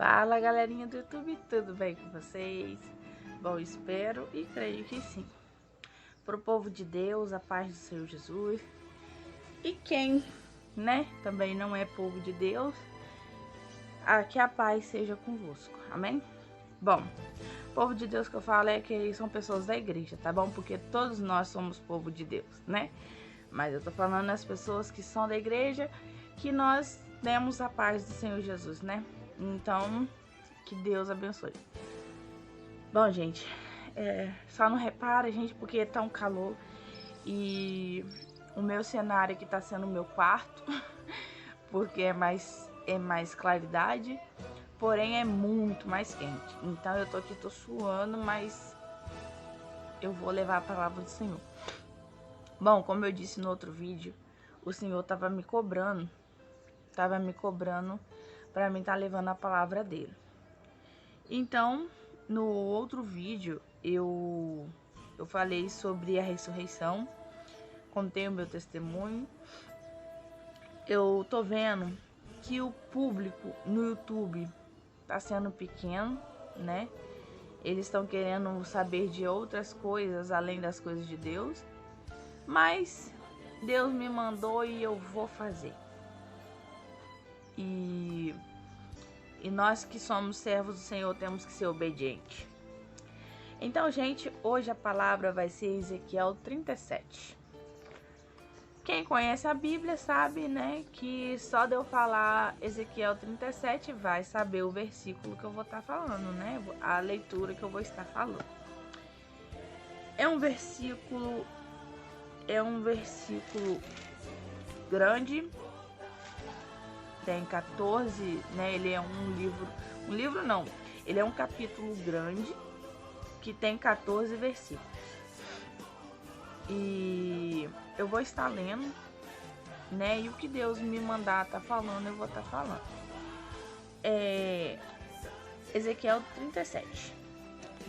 Fala, galerinha do YouTube, tudo bem com vocês? Bom, espero e creio que sim. Para o povo de Deus, a paz do Senhor Jesus. E quem, também não é povo de Deus, que a paz seja convosco, amém? Bom, povo de Deus que eu falo é que são pessoas da igreja, tá bom? Porque todos nós somos povo de Deus, né? Mas eu tô falando das pessoas que são da igreja, que nós demos a paz do Senhor Jesus, né? Então, que Deus abençoe. Bom, gente, só não repara, gente, porque tá um calor e o meu cenário aqui tá sendo o meu quarto, porque é mais claridade, porém é muito mais quente. Então eu tô aqui, tô suando, mas eu vou levar a palavra do Senhor. Bom, como eu disse no outro vídeo, o Senhor tava me cobrando para mim estar levando a palavra dele. Então, no outro vídeo, eu falei sobre a ressurreição, contei o meu testemunho. Eu tô vendo que o público no YouTube tá sendo pequeno, né? Eles estão querendo saber de outras coisas além das coisas de Deus, mas Deus me mandou e eu vou fazer. E nós que somos servos do Senhor temos que ser obedientes. Então, gente, hoje a palavra vai ser Ezequiel 37. Quem conhece a Bíblia sabe, né, que só de eu falar Ezequiel 37 vai saber o versículo que eu vou estar falando, né, a leitura que eu vou estar falando. É um versículo grande, tem 14, né, ele é ele é um capítulo grande que tem 14 versículos. E eu vou estar lendo, né, e o que Deus me mandar tá falando, eu vou estar falando. Ezequiel 37,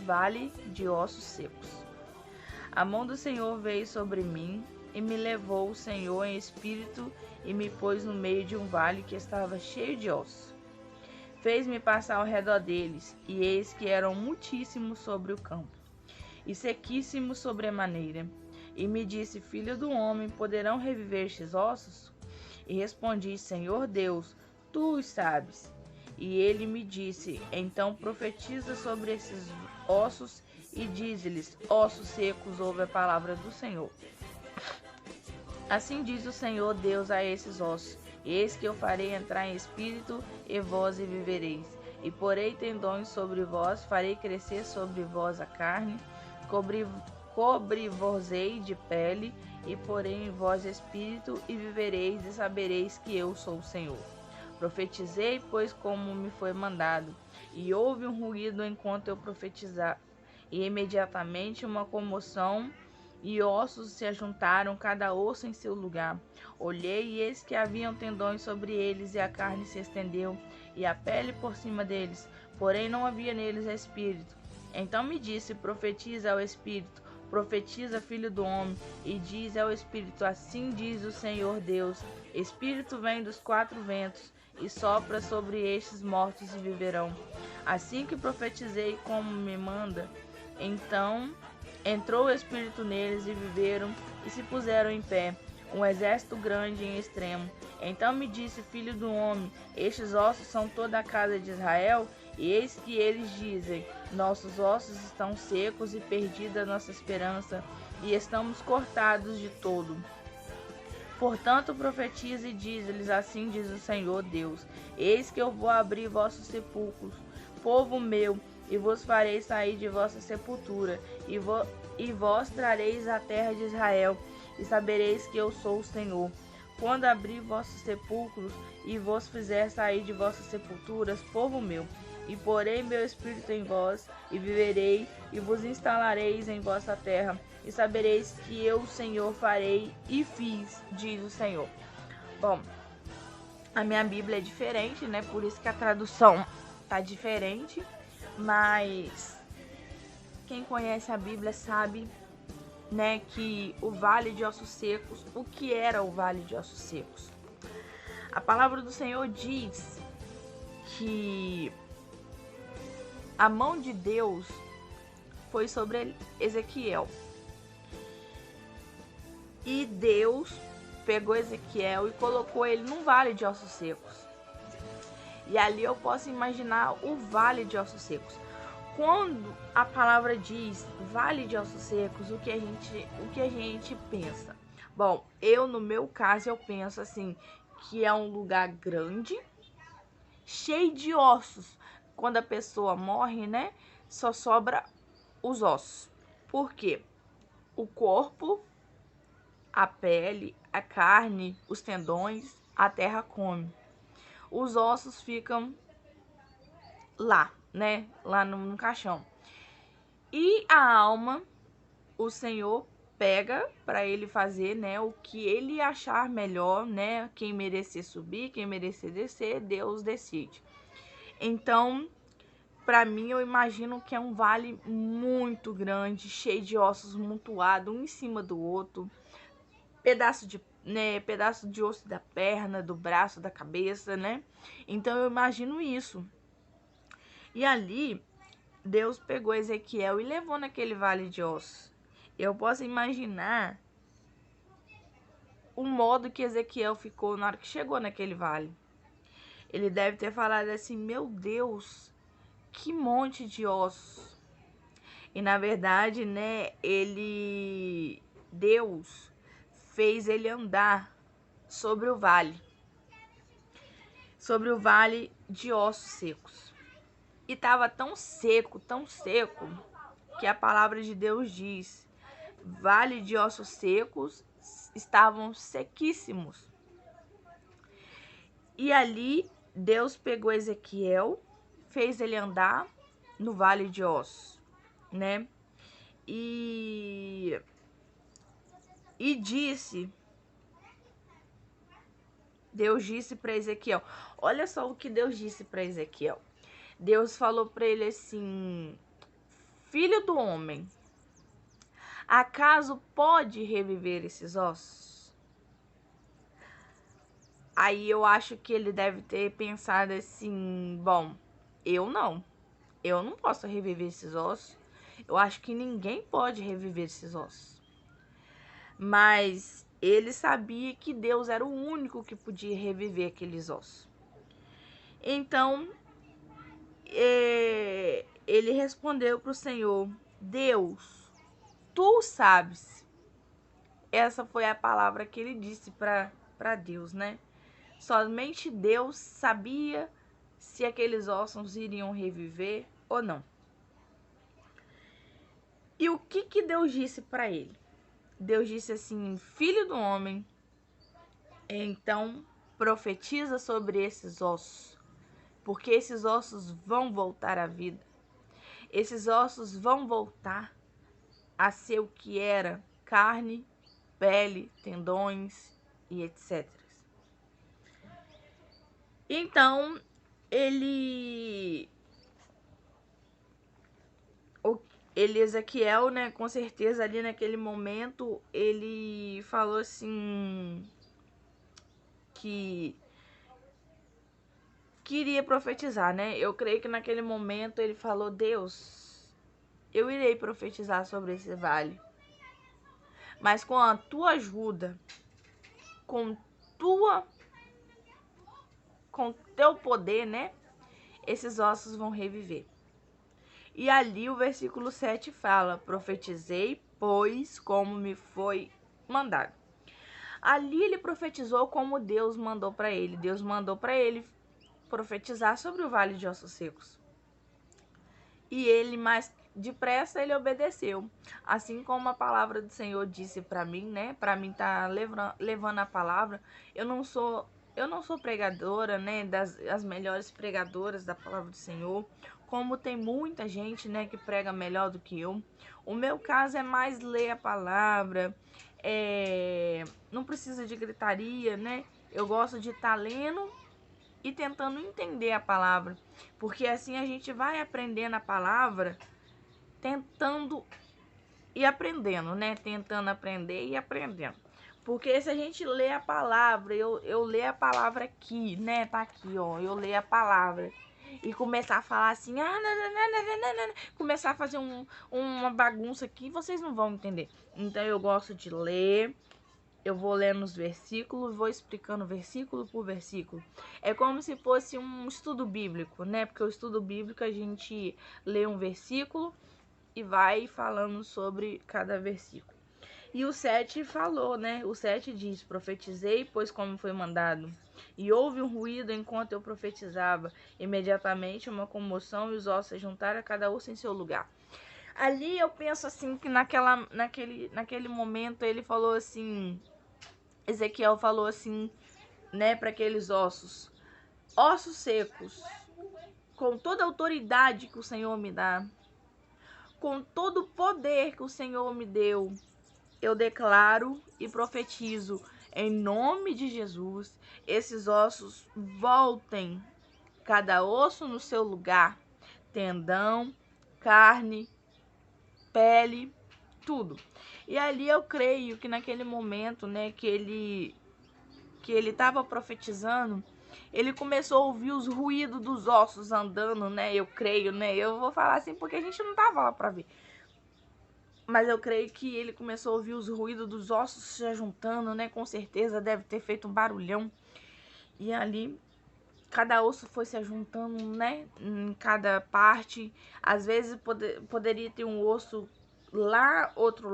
Vale de ossos secos. A mão do Senhor veio sobre mim, e me levou o Senhor em espírito e me pôs no meio de um vale que estava cheio de ossos. Fez-me passar ao redor deles, e eis que eram muitíssimos sobre o campo, e sequíssimos sobremaneira. E me disse: Filho do homem, poderão reviver estes ossos? E respondi: Senhor Deus, tu os sabes. E ele me disse: Então profetiza sobre esses ossos e dize-lhes: Ossos secos, ouve a palavra do Senhor. Assim diz o Senhor Deus a esses ossos: Eis que eu farei entrar em espírito, e vós e vivereis. E porei tendões sobre vós, farei crescer sobre vós a carne, cobri-vos-ei de pele, e porei em vós espírito, e vivereis, e sabereis que eu sou o Senhor. Profetizei, pois, como me foi mandado, e houve um ruído enquanto eu profetizava, e imediatamente uma comoção, e ossos se ajuntaram, cada osso em seu lugar. Olhei, e eis que haviam tendões sobre eles, e a carne se estendeu, e a pele por cima deles, porém não havia neles espírito. Então me disse: Profetiza ao espírito, profetiza, filho do homem, e diz ao espírito: Assim diz o Senhor Deus: Espírito vem dos 4 ventos, e sopra sobre estes mortos, e viverão. Assim que profetizei como me manda, então entrou o Espírito neles, e viveram, e se puseram em pé, um exército grande em extremo. Então me disse: Filho do homem, estes ossos são toda a casa de Israel? E eis que eles dizem: Nossos ossos estão secos, e perdida a nossa esperança, e estamos cortados de todo. Portanto profetiza e diz-lhes: Assim diz o Senhor Deus: Eis que eu vou abrir vossos sepulcros, povo meu, e vos farei sair de vossa sepultura, e vós trareis a terra de Israel, e sabereis que eu sou o Senhor. Quando abrir vossos sepulcros, e vos fizer sair de vossas sepulturas, povo meu, e porei meu espírito em vós, e viverei, e vos instalareis em vossa terra, e sabereis que eu, o Senhor, farei e fiz, diz o Senhor. Bom, a minha Bíblia é diferente, né? Por isso que a tradução tá diferente. Mas quem conhece a Bíblia sabe, né, que o Vale de Ossos Secos, o que era o Vale de Ossos Secos? A palavra do Senhor diz que a mão de Deus foi sobre Ezequiel. E Deus pegou Ezequiel e colocou ele num vale de ossos secos. E ali eu posso imaginar o vale de ossos secos. Quando a palavra diz vale de ossos secos, o que a gente pensa? Bom, no meu caso, eu penso assim, que é um lugar grande, cheio de ossos. Quando a pessoa morre, né, só sobra os ossos. Por quê? O corpo, a pele, a carne, os tendões, a terra come. Os ossos ficam lá, né? Lá no caixão. E a alma, o Senhor pega para ele fazer, né, o que ele achar melhor, né? Quem merecer subir, quem merecer descer, Deus decide. Então, para mim, eu imagino que é um vale muito grande, cheio de ossos montuados, um em cima do outro, pedaço de osso da perna, do braço, da cabeça, né? Então eu imagino isso. E ali, Deus pegou Ezequiel e levou naquele vale de ossos. Eu posso imaginar o modo que Ezequiel ficou na hora que chegou naquele vale. Ele deve ter falado assim: meu Deus, que monte de ossos. E na verdade, né, Deus fez ele andar sobre o vale de ossos secos. E estava tão seco, que a palavra de Deus diz: vale de ossos secos estavam sequíssimos. E ali Deus pegou Ezequiel, fez ele andar no vale de ossos, né? E Deus disse para Ezequiel, olha só o que Deus disse para Ezequiel. Deus falou para ele assim: filho do homem, acaso pode reviver esses ossos? Aí eu acho que ele deve ter pensado assim: bom, eu não posso reviver esses ossos. Eu acho que ninguém pode reviver esses ossos. Mas ele sabia que Deus era o único que podia reviver aqueles ossos. Então, ele respondeu para o Senhor: Deus, tu sabes. Essa foi a palavra que ele disse para Deus, né? Somente Deus sabia se aqueles ossos iriam reviver ou não. E o que Deus disse para ele? Deus disse assim: filho do homem, então profetiza sobre esses ossos, porque esses ossos vão voltar à vida. Esses ossos vão voltar a ser o que era: carne, pele, tendões e etc. Então, Ezequiel, né, com certeza ali naquele momento, ele falou assim que queria profetizar, né? Eu creio que naquele momento ele falou: Deus, eu irei profetizar sobre esse vale, mas com a tua ajuda, com teu poder, né? Esses ossos vão reviver. E ali o versículo 7 fala: profetizei, pois, como me foi mandado. Ali ele profetizou como Deus mandou para ele. Deus mandou para ele profetizar sobre o vale de ossos secos. E ele, mais depressa, ele obedeceu. Assim como a palavra do Senhor disse para mim, né? Para mim tá levando a palavra. Eu não sou pregadora, né, as melhores pregadoras da palavra do Senhor, como tem muita gente, né, que prega melhor do que eu. O meu caso é mais ler a palavra, não precisa de gritaria, né? Eu gosto de estar lendo e tentando entender a palavra, porque assim a gente vai aprendendo a palavra, tentando e aprendendo, né? Tentando aprender e aprendendo. Porque se a gente lê a palavra, eu leio a palavra aqui, né? Tá aqui, ó. Eu leio a palavra. e começar a falar assim, começar a fazer uma bagunça aqui, vocês não vão entender. Então eu gosto de ler, eu vou lendo os versículos, vou explicando versículo por versículo. É como se fosse um estudo bíblico, né? Porque o estudo bíblico a gente lê um versículo e vai falando sobre cada versículo. E o 7 falou, né? O 7 diz: profetizei, pois como foi mandado. E houve um ruído enquanto eu profetizava. Imediatamente uma comoção e os ossos se juntaram, cada osso em seu lugar. Ali eu penso assim que naquele momento ele falou assim, Ezequiel falou assim, né, para aqueles ossos secos, com toda a autoridade que o Senhor me dá, com todo o poder que o Senhor me deu, eu declaro e profetizo em nome de Jesus, esses ossos voltem, cada osso no seu lugar, tendão, carne, pele, tudo. E ali eu creio que naquele momento, né, que ele estava profetizando, ele começou a ouvir os ruídos dos ossos andando, né? Eu creio, né? Eu vou falar assim porque a gente não tava lá para ver. Mas eu creio que ele começou a ouvir os ruídos dos ossos se juntando, né? Com certeza deve ter feito um barulhão. E ali, cada osso foi se juntando, né? Em cada parte. Às vezes poderia ter um osso lá, outro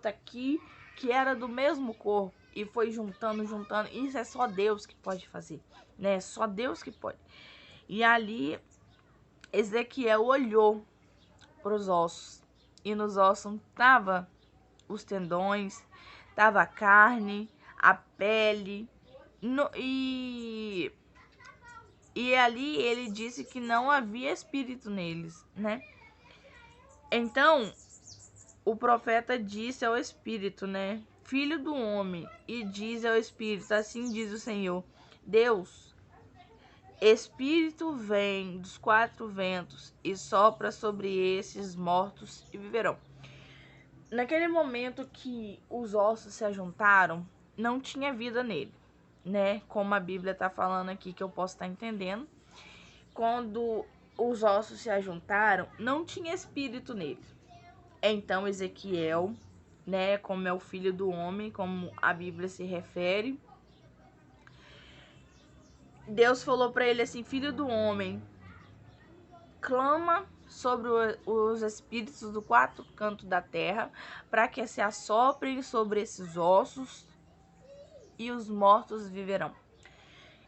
aqui, que era do mesmo corpo. E foi juntando. Isso é só Deus que pode fazer, né? Só Deus que pode. E ali, Ezequiel olhou para os ossos. E nos ossos tava os tendões, tava a carne, a pele, e ali ele disse que não havia espírito neles, né? Então, o profeta disse ao espírito, né? Filho do homem, e diz ao espírito, assim diz o Senhor, Deus, espírito vem dos 4 ventos e sopra sobre esses mortos e viverão. Naquele momento que os ossos se ajuntaram, não tinha vida nele, né? Como a Bíblia está falando aqui, que eu posso estar entendendo. Quando os ossos se ajuntaram, não tinha espírito nele. Então Ezequiel, né, como é o filho do homem, como a Bíblia se refere, Deus falou para ele assim, filho do homem, clama sobre os espíritos do 4 cantos da terra, para que se assoprem sobre esses ossos e os mortos viverão.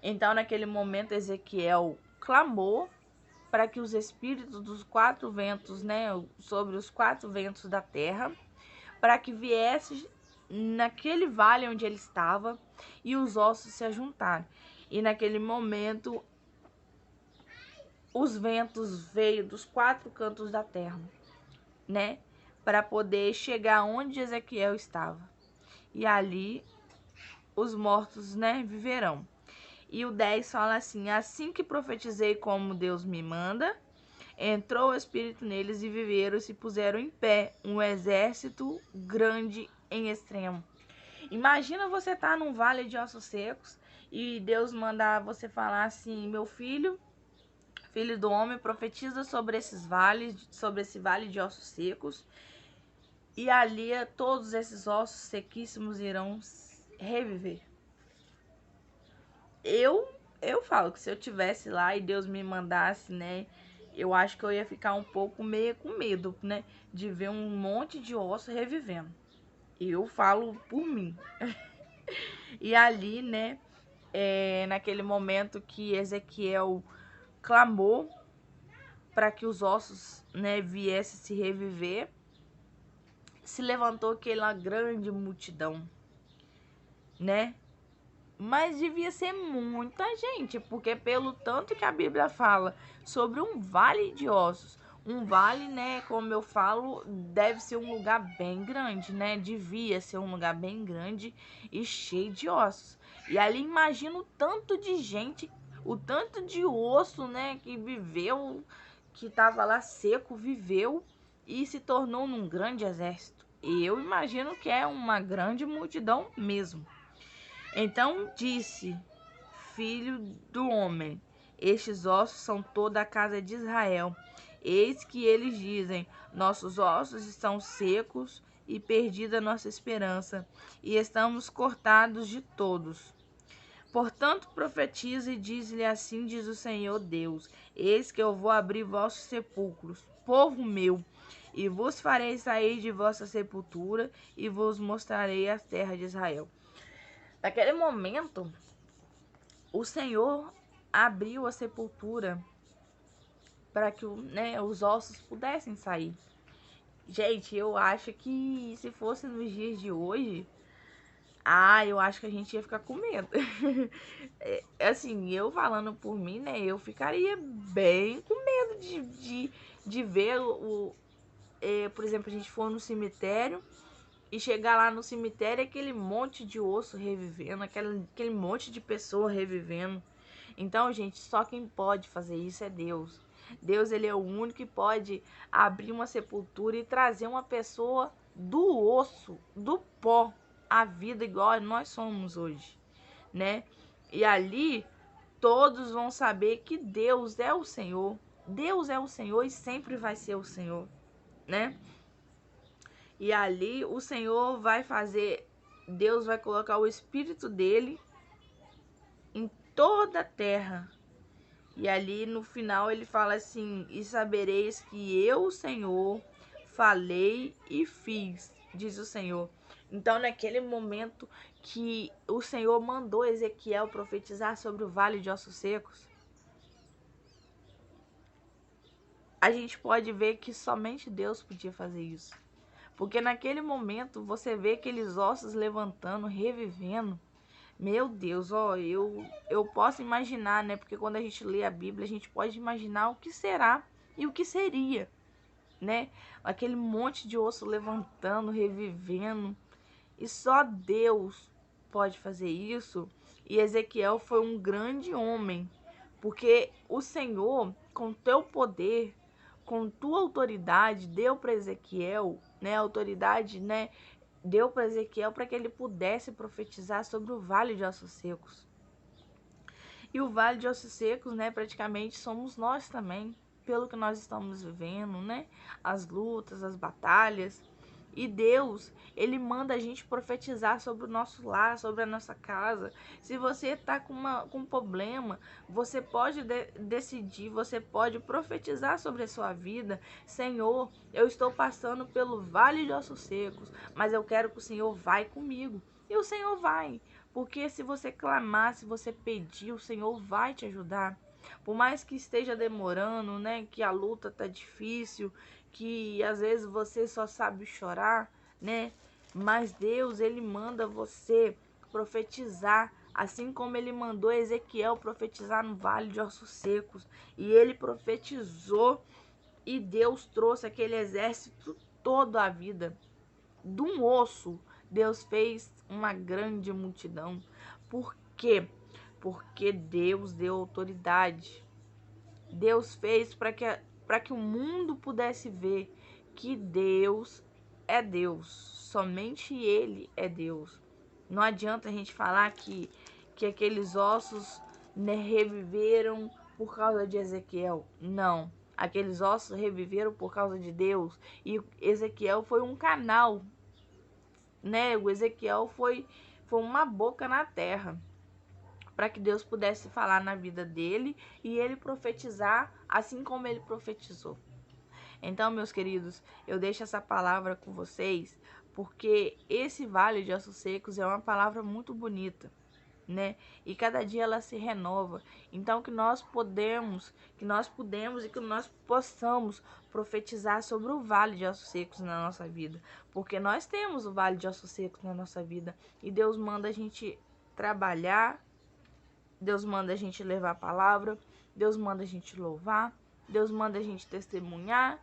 Então, naquele momento, Ezequiel clamou para que os espíritos dos 4 ventos, né, sobre os 4 ventos da terra, para que viesse naquele vale onde ele estava e os ossos se ajuntaram. E naquele momento, os ventos veio dos 4 cantos da terra, né, para poder chegar onde Ezequiel estava. E ali os mortos, né, viverão. E o 10 fala assim, assim que profetizei como Deus me manda, entrou o Espírito neles e viveram e se puseram em pé, um exército grande em extremo. Imagina você estar num vale de ossos secos e Deus mandar você falar assim, meu filho, filho do homem, profetiza sobre esses vales, sobre esse vale de ossos secos, e ali todos esses ossos sequíssimos irão reviver. Eu falo que se eu tivesse lá e Deus me mandasse, né, eu acho que eu ia ficar um pouco meio com medo, né, de ver um monte de osso revivendo. Eu falo por mim. E ali, né, naquele momento que Ezequiel clamou para que os ossos, né, viessem se reviver, se levantou aquela grande multidão, né? Mas devia ser muita gente, porque pelo tanto que a Bíblia fala sobre um vale de ossos, um vale, né, como eu falo, deve ser um lugar bem grande, né? Devia ser um lugar bem grande e cheio de ossos. E ali imagina o tanto de gente, o tanto de osso, né, que viveu, que estava lá seco, viveu e se tornou num grande exército. E eu imagino que é uma grande multidão mesmo. Então disse, filho do homem, Estes ossos são toda a casa de Israel. Eis que eles dizem: nossos ossos estão secos e perdida nossa esperança, e estamos cortados de todos. Portanto, profetiza e diz-lhe: assim diz o Senhor Deus: eis que eu vou abrir vossos sepulcros, povo meu, e vos farei sair de vossa sepultura, e vos mostrarei a terra de Israel. Naquele momento, o Senhor abriu a sepultura para que os ossos pudessem sair. Gente, eu acho que se fosse nos dias de hoje, eu acho que a gente ia ficar com medo. Assim, eu falando por mim, né, eu ficaria bem com medo de ver por exemplo, a gente for no cemitério e chegar lá no cemitério aquele monte de osso revivendo, aquele monte de pessoa revivendo. Então, gente, só quem pode fazer isso é Deus. Deus, ele é o único que pode abrir uma sepultura e trazer uma pessoa do osso, do pó, à vida igual nós somos hoje, né? E ali todos vão saber que Deus é o Senhor. Deus é o Senhor e sempre vai ser o Senhor, né? E ali o Senhor vai fazer, Deus vai colocar o Espírito dele em toda a terra. E ali no final ele fala assim: e sabereis que eu, o Senhor, falei e fiz, diz o Senhor. Então, naquele momento que o Senhor mandou Ezequiel profetizar sobre o vale de ossos secos, a gente pode ver que somente Deus podia fazer isso. Porque naquele momento você vê aqueles ossos levantando, revivendo. Meu Deus, ó, eu posso imaginar, né? Porque quando a gente lê a Bíblia, a gente pode imaginar o que será e o que seria, né? Aquele monte de osso levantando, revivendo. E só Deus pode fazer isso. E Ezequiel foi um grande homem, porque o Senhor, com teu poder, com tua autoridade, deu para Ezequiel, né? A autoridade, né? Deu para Ezequiel para que ele pudesse profetizar sobre o vale de ossos secos. E o vale de ossos secos, né, praticamente somos nós também, pelo que nós estamos vivendo, né? As lutas, as batalhas. E Deus, ele manda a gente profetizar sobre o nosso lar, sobre a nossa casa. Se você está com um problema, você pode decidir, você pode profetizar sobre a sua vida. Senhor, eu estou passando pelo vale de ossos secos, mas eu quero que o Senhor vá comigo. E o Senhor vai, porque se você clamar, se você pedir, o Senhor vai te ajudar. Por mais que esteja demorando, né, que a luta tá difícil, que às vezes você só sabe chorar, né? Mas Deus, ele manda você profetizar, assim como ele mandou Ezequiel profetizar no vale de ossos secos. E ele profetizou e Deus trouxe aquele exército todo à vida. De um osso, Deus fez uma grande multidão. Por quê? Porque Deus deu autoridade. Deus fez para que o mundo pudesse ver que Deus é Deus. Somente Ele é Deus. Não adianta a gente falar que aqueles ossos, né, reviveram por causa de Ezequiel. Não. Aqueles ossos reviveram por causa de Deus. E Ezequiel foi um canal, né? O Ezequiel foi uma boca na terra para que Deus pudesse falar na vida dele e ele profetizar assim como ele profetizou. Então, meus queridos, eu deixo essa palavra com vocês porque esse vale de ossos secos é uma palavra muito bonita, né? E cada dia ela se renova. Então que nós podemos e que nós possamos profetizar sobre o vale de ossos secos na nossa vida, porque nós temos o vale de ossos secos na nossa vida e Deus manda a gente trabalhar, Deus manda a gente levar a palavra, Deus manda a gente louvar, Deus manda a gente testemunhar.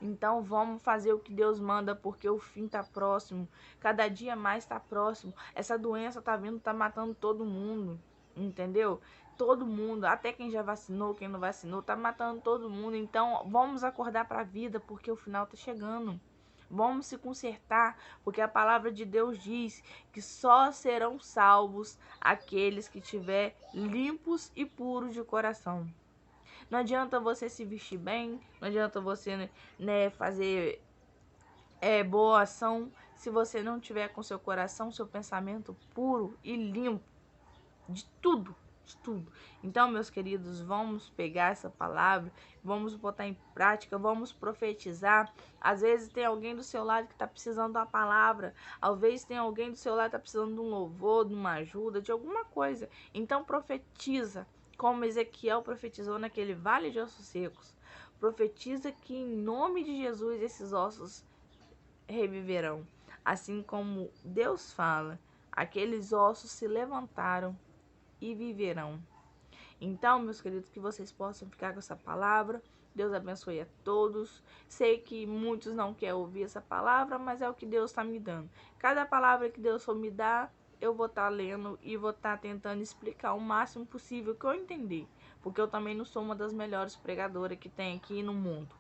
Então vamos fazer o que Deus manda, porque o fim tá próximo. Cada dia mais tá próximo. Essa doença tá vindo, tá matando todo mundo. Entendeu? Todo mundo, até quem já vacinou, quem não vacinou, tá matando todo mundo. Então vamos acordar para a vida, porque o final tá chegando. Vamos se consertar, porque a palavra de Deus diz que só serão salvos aqueles que tiver limpos e puros de coração. Não adianta você se vestir bem, não adianta você, né, fazer boa ação se você não tiver com seu coração, seu pensamento puro e limpo de tudo, de tudo. Então, meus queridos, vamos pegar essa palavra, vamos botar em prática, vamos profetizar. Às vezes tem alguém do seu lado que está precisando de uma palavra, às vezes tem alguém do seu lado que está precisando de um louvor, de uma ajuda, de alguma coisa. Então profetiza, como Ezequiel profetizou naquele vale de ossos secos. Profetiza que em nome de Jesus esses ossos reviverão. Assim como Deus fala, aqueles ossos se levantaram e viverão. Então, meus queridos, que vocês possam ficar com essa palavra. Deus abençoe a todos. Sei que muitos não querem ouvir essa palavra, mas é o que Deus está me dando. Cada palavra que Deus for me dar, eu vou estar lendo e vou estar tentando explicar o máximo possível que eu entender. Porque eu também não sou uma das melhores pregadoras que tem aqui no mundo.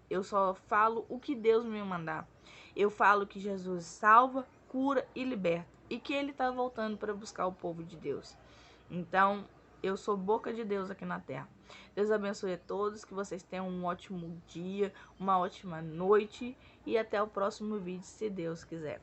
Eu só falo o que Deus me mandar. Eu falo que Jesus salva, cura e liberta. E que Ele está voltando para buscar o povo de Deus. Então, eu sou boca de Deus aqui na terra. Deus abençoe a todos, que vocês tenham um ótimo dia, uma ótima noite e até o próximo vídeo, se Deus quiser.